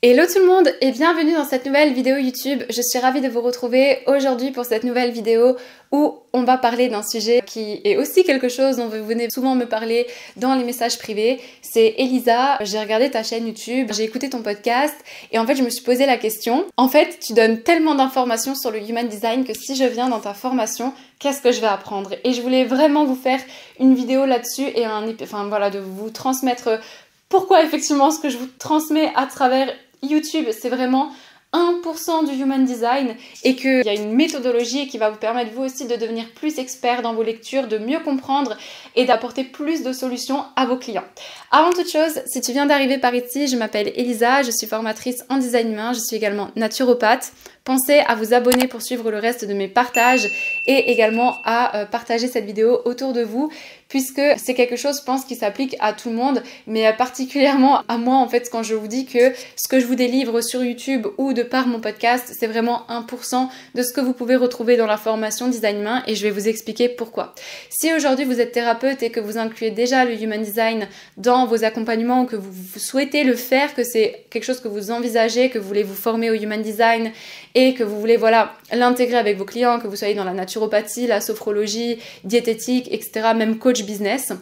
Hello tout le monde et bienvenue dans cette nouvelle vidéo YouTube. Je suis ravie de vous retrouver aujourd'hui pour cette nouvelle vidéo où on va parler d'un sujet qui est aussi quelque chose dont vous venez souvent me parler dans les messages privés. C'est Elisa, j'ai regardé ta chaîne YouTube, j'ai écouté ton podcast et en fait je me suis posé la question. En fait, tu donnes tellement d'informations sur le Human Design que si je viens dans ta formation, qu'est-ce que je vais apprendre? Et je voulais vraiment vous faire une vidéo là-dessus et de vous transmettre pourquoi effectivement ce que je vous transmets à travers YouTube, c'est vraiment 1% du Human Design et qu'il y a une méthodologie qui va vous permettre vous aussi de devenir plus expert dans vos lectures, de mieux comprendre et d'apporter plus de solutions à vos clients. Avant toute chose, si tu viens d'arriver par ici, je m'appelle Elisa, je suis formatrice en design humain, je suis également naturopathe. Pensez à vous abonner pour suivre le reste de mes partages et également à partager cette vidéo autour de vous puisque c'est quelque chose, je pense, qui s'applique à tout le monde, mais particulièrement à moi, en fait, quand je vous dis que ce que je vous délivre sur YouTube ou de par mon podcast, c'est vraiment 1% de ce que vous pouvez retrouver dans la formation Design Humain et je vais vous expliquer pourquoi. Si aujourd'hui vous êtes thérapeute et que vous incluez déjà le Human Design dans vos accompagnements ou que vous souhaitez le faire, que c'est quelque chose que vous envisagez, que vous voulez vous former au Human Design et que vous voulez l'intégrer avec vos clients, que vous soyez dans la naturopathie, la sophrologie, diététique, etc., même coach business,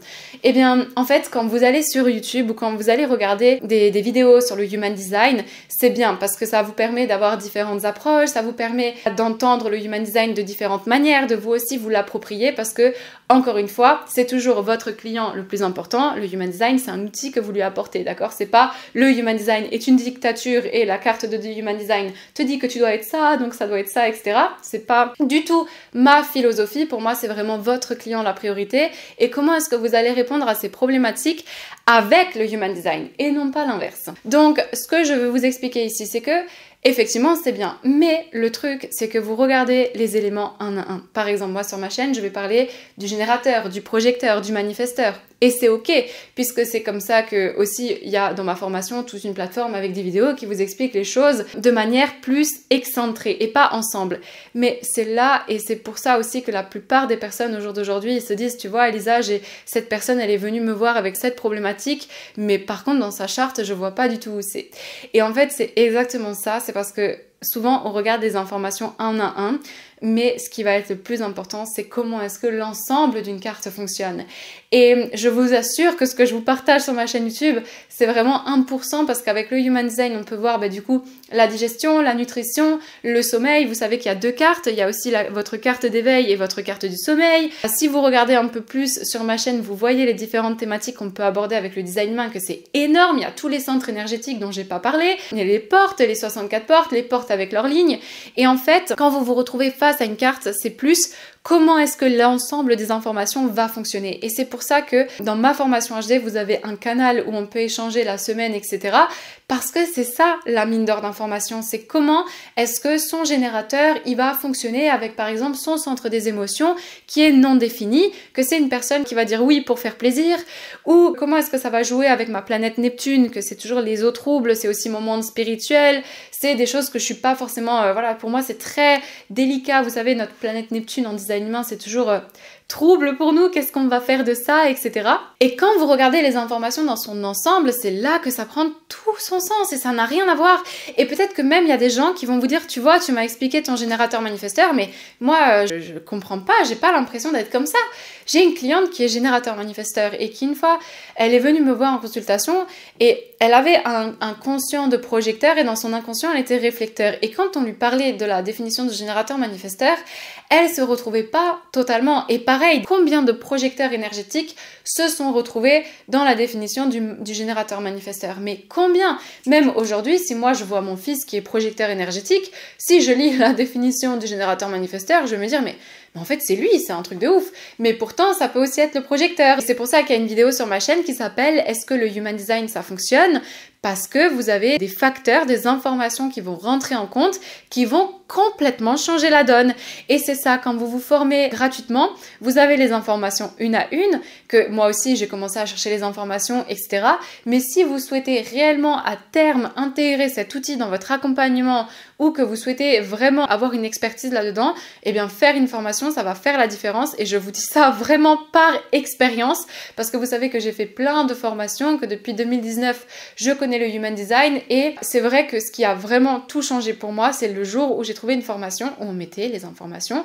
eh bien en fait quand vous allez sur YouTube ou quand vous allez regarder des vidéos sur le Human Design, c'est bien parce que ça vous permet d'avoir différentes approches, ça vous permet d'entendre le Human Design de différentes manières, de vous aussi vous l'approprier parce que encore une fois, c'est toujours votre client le plus important. Le Human Design, c'est un outil que vous lui apportez, d'accord? C'est pas le Human Design est une dictature et la carte de Human Design te dit que tu dois être ça, donc ça doit être ça, etc. C'est pas du tout ma philosophie. Pour moi, c'est vraiment votre client la priorité. Et comment est-ce que vous allez répondre à ces problématiques avec le Human Design et non pas l'inverse. Donc, ce que je veux vous expliquer ici, c'est que effectivement, c'est bien, mais le truc, c'est que vous regardez les éléments un à un. Par exemple, moi, sur ma chaîne, je vais parler du générateur, du projecteur, du manifesteur. Et c'est ok, puisque c'est comme ça que aussi il y a dans ma formation toute une plateforme avec des vidéos qui vous expliquent les choses de manière plus excentrée et pas ensemble. Mais c'est là et c'est pour ça aussi que la plupart des personnes au jour d'aujourd'hui, ils se disent, tu vois Elisa, cette personne, elle est venue me voir avec cette problématique, mais par contre dans sa charte, je vois pas du tout où c'est. Et en fait, c'est exactement ça, c'est parce que souvent on regarde des informations un à un, mais ce qui va être le plus important, c'est comment est-ce que l'ensemble d'une carte fonctionne. Et je vous assure que ce que je vous partage sur ma chaîne YouTube, c'est vraiment 1% parce qu'avec le Human Design, on peut voir du coup la digestion, la nutrition, le sommeil. Vous savez qu'il y a deux cartes, il y a aussi votre carte d'éveil et votre carte du sommeil. Si vous regardez un peu plus sur ma chaîne, vous voyez les différentes thématiques qu'on peut aborder avec le design humain, que c'est énorme. Il y a tous les centres énergétiques dont j'ai pas parlé, il y a les portes, les 64 portes, les portes avec leurs lignes. Et en fait, quand vous vous retrouvez face à une carte, c'est plus comment est-ce que l'ensemble des informations va fonctionner. Et c'est pour ça que dans ma formation HD, vous avez un canal où on peut échanger la semaine, etc. Parce que c'est ça la mine d'or d'information. C'est comment est-ce que son générateur, il va fonctionner avec par exemple son centre des émotions qui est non défini, que c'est une personne qui va dire oui pour faire plaisir, ou comment est-ce que ça va jouer avec ma planète Neptune, que c'est toujours les eaux troubles, c'est aussi mon monde spirituel, c'est des choses que je suis pas forcément, pour moi c'est très délicat. Vous savez, notre planète Neptune en design humain, c'est toujours trouble pour nous, qu'est-ce qu'on va faire de ça, etc. Et quand vous regardez les informations dans son ensemble, c'est là que ça prend tout son sens et ça n'a rien à voir. Et peut-être que même il y a des gens qui vont vous dire, tu vois, tu m'as expliqué ton générateur manifesteur, mais moi, je comprends pas, j'ai pas l'impression d'être comme ça. J'ai une cliente qui est générateur manifesteur et qui, une fois, elle est venue me voir en consultation et elle avait un conscient de projecteur et dans son inconscient, elle était réflecteur. Et quand on lui parlait de la définition de générateur manifesteur, elle se retrouvait pas totalement. Et pareil, combien de projecteurs énergétiques se sont retrouvés dans la définition du générateur manifesteur? Mais combien? Même aujourd'hui, si moi je vois mon fils qui est projecteur énergétique, si je lis la définition du générateur manifesteur, je vais me dire mais en fait c'est lui, c'est un truc de ouf. Mais pourtant ça peut aussi être le projecteur. C'est pour ça qu'il y a une vidéo sur ma chaîne qui s'appelle Est-ce que le Human Design ça fonctionne? Parce que vous avez des facteurs, des informations qui vont rentrer en compte, qui vont complètement changer la donne. Et c'est ça, quand vous vous formez gratuitement, vous avez les informations une à une, que moi aussi j'ai commencé à chercher les informations, etc. Mais si vous souhaitez réellement à terme intégrer cet outil dans votre accompagnement ou que vous souhaitez vraiment avoir une expertise là-dedans, eh bien faire une formation, ça va faire la différence. Et je vous dis ça vraiment par expérience, parce que vous savez que j'ai fait plein de formations, que depuis 2019, je connais apprenez le Human Design et c'est vrai que ce qui a vraiment tout changé pour moi, c'est le jour où j'ai trouvé une formation où on mettait les informations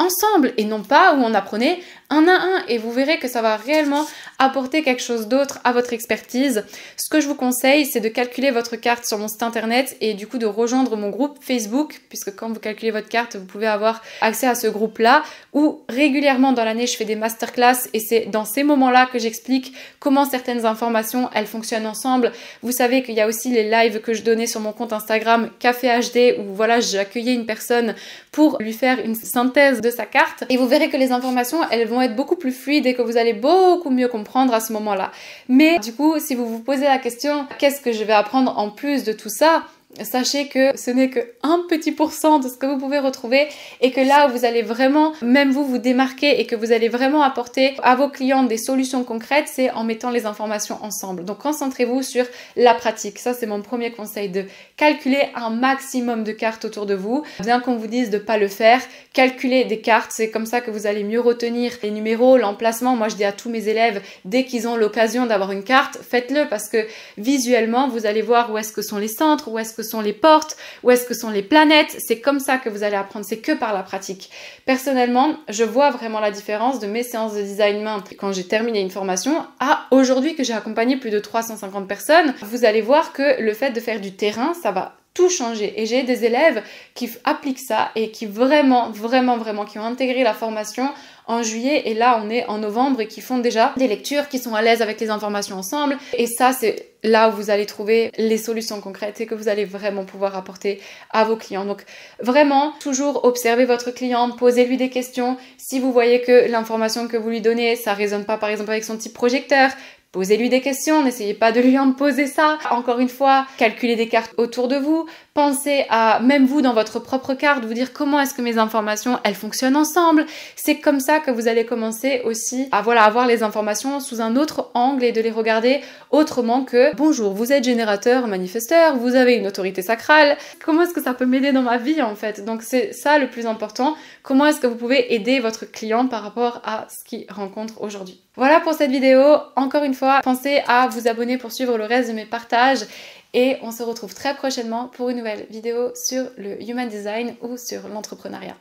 ensemble et non pas où on apprenait un à un, et vous verrez que ça va réellement apporter quelque chose d'autre à votre expertise. Ce que je vous conseille, c'est de calculer votre carte sur mon site internet et du coup de rejoindre mon groupe Facebook, puisque quand vous calculez votre carte, vous pouvez avoir accès à ce groupe-là où régulièrement dans l'année, je fais des masterclass et c'est dans ces moments-là que j'explique comment certaines informations, elles fonctionnent ensemble. Vous savez qu'il y a aussi les lives que je donnais sur mon compte Instagram Café HD où voilà, j'accueillais une personne pour lui faire une synthèse de sa carte et vous verrez que les informations, elles vont être beaucoup plus fluides et que vous allez beaucoup mieux comprendre à ce moment-là. Mais du coup, si vous vous posez la question, qu'est-ce que je vais apprendre en plus de tout ça? Sachez que ce n'est que 1 petit % de ce que vous pouvez retrouver et que là où vous allez vraiment, même vous démarquer et que vous allez vraiment apporter à vos clients des solutions concrètes, c'est en mettant les informations ensemble. Donc concentrez-vous sur la pratique. Ça, c'est mon premier conseil, de calculer un maximum de cartes autour de vous. Bien qu'on vous dise de ne pas le faire, calculez des cartes. C'est comme ça que vous allez mieux retenir les numéros, l'emplacement. Moi, je dis à tous mes élèves, dès qu'ils ont l'occasion d'avoir une carte, faites-le parce que visuellement, vous allez voir où est-ce que sont les centres, où est-ce que sont les portes, où est-ce que sont les planètes. C'est comme ça que vous allez apprendre, c'est que par la pratique. Personnellement, je vois vraiment la différence de mes séances de design main quand j'ai terminé une formation à aujourd'hui que j'ai accompagné plus de 350 personnes. Vous allez voir que le fait de faire du terrain, ça va tout changer. Et j'ai des élèves qui appliquent ça et qui vraiment, qui ont intégré la formation en juillet et là on est en novembre et qui font déjà des lectures, qui sont à l'aise avec les informations ensemble. Et ça, c'est là où vous allez trouver les solutions concrètes et que vous allez vraiment pouvoir apporter à vos clients. Donc vraiment, toujours observez votre client, posez-lui des questions. Si vous voyez que l'information que vous lui donnez, ça résonne pas par exemple avec son type projecteur, posez-lui des questions, n'essayez pas de lui imposer ça. Encore une fois, calculez des cartes autour de vous. Pensez à, même vous dans votre propre carte, vous dire comment est-ce que mes informations, elles fonctionnent ensemble. C'est comme ça que vous allez commencer aussi à avoir les informations sous un autre angle et de les regarder autrement que bonjour, vous êtes générateur, manifesteur, vous avez une autorité sacrale. Comment est-ce que ça peut m'aider dans ma vie en fait? Donc c'est ça le plus important. Comment est-ce que vous pouvez aider votre client par rapport à ce qu'il rencontre aujourd'hui? Voilà pour cette vidéo. Encore une fois, pensez à vous abonner pour suivre le reste de mes partages et on se retrouve très prochainement pour une nouvelle vidéo sur le Human Design ou sur l'entrepreneuriat.